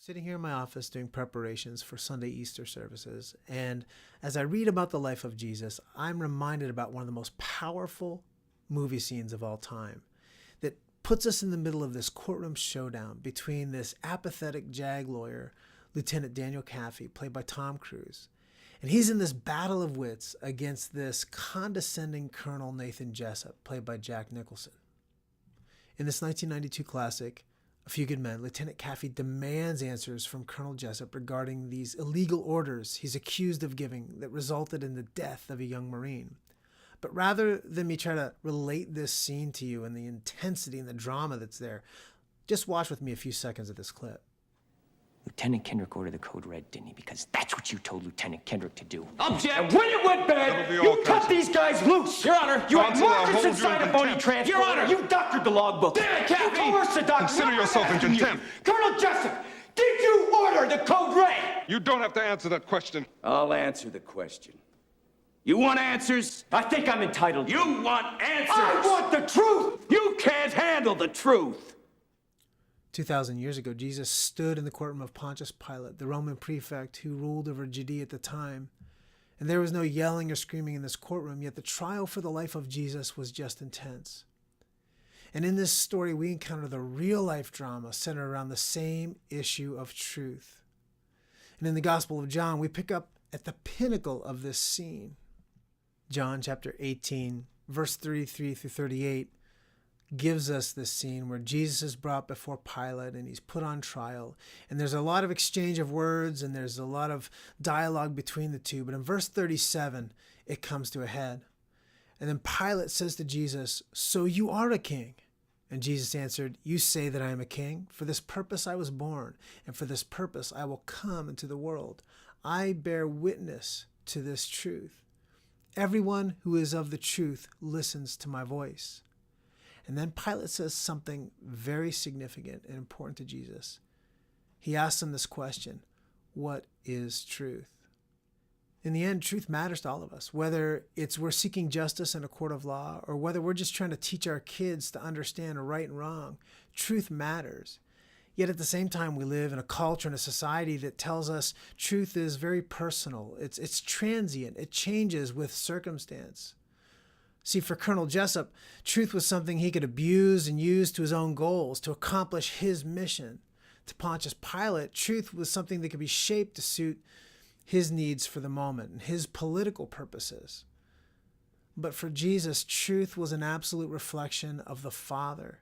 Sitting here in my office doing preparations for Sunday Easter services, and as I read about the life of Jesus, I'm reminded about one of the most powerful movie scenes of all time that puts us in the middle of this courtroom showdown between this apathetic JAG lawyer, Lieutenant Daniel Caffey, played by Tom Cruise, and he's in this battle of wits against this condescending Colonel Nathan Jessup, played by Jack Nicholson. In this 1992 classic, A Few Good Men, Lieutenant Caffey demands answers from Colonel Jessup regarding these illegal orders he's accused of giving that resulted in the death of a young Marine. But rather than me try to relate this scene to you and the intensity and the drama that's there, just watch with me a few seconds of this clip. Lieutenant Kendrick ordered the code red, didn't he? Because that's what you told Lieutenant Kendrick to do. Object! And when it went bad, you cut these guys loose! Your Honor, you had markers inside a phony transport. Your Honor, you doctored the logbook. Damn it, Caffey! You coerced the doctor. Consider yourself in contempt. Colonel Jessup, did you order the code red? You don't have to answer that question. I'll answer the question. You want answers? I think I'm entitled. You want answers? I want the truth! You can't handle the truth! 2,000 years ago, Jesus stood in the courtroom of Pontius Pilate, the Roman prefect who ruled over Judea at the time. And there was no yelling or screaming in this courtroom, yet the trial for the life of Jesus was just intense. And in this story, we encounter the real-life drama centered around the same issue of truth. And in the Gospel of John, we pick up at the pinnacle of this scene. John chapter 18, verse 33 through 38, gives us this scene where Jesus is brought before Pilate and he's put on trial. And there's a lot of exchange of words and there's a lot of dialogue between the two. But in verse 37, it comes to a head. And then Pilate says to Jesus, "So you are a king?" And Jesus answered, "You say that I am a king. For this purpose I was born, and for this purpose I will come into the world. I bear witness to this truth. Everyone who is of the truth listens to my voice." And then Pilate says something very significant and important to Jesus. He asks him this question: what is truth? In the end, truth matters to all of us, whether it's we're seeking justice in a court of law or whether we're just trying to teach our kids to understand right and wrong. Truth matters. Yet at the same time, we live in a culture and a society that tells us truth is very personal. It's transient. It changes with circumstance. See, for Colonel Jessup, truth was something he could abuse and use to his own goals, to accomplish his mission. To Pontius Pilate, truth was something that could be shaped to suit his needs for the moment and his political purposes. But for Jesus, truth was an absolute reflection of the Father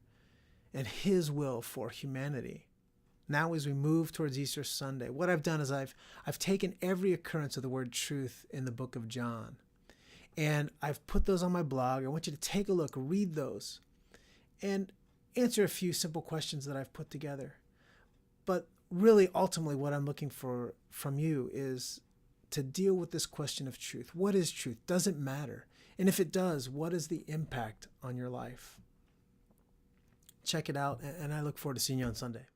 and his will for humanity. Now, as we move towards Easter Sunday, what I've done is I've taken every occurrence of the word truth in the book of John, and I've put those on my blog. I want you to take a look, read those, and answer a few simple questions that I've put together. But really, ultimately, what I'm looking for from you is to deal with this question of truth. What is truth? Does it matter? And if it does, what is the impact on your life? Check it out, and I look forward to seeing you on Sunday.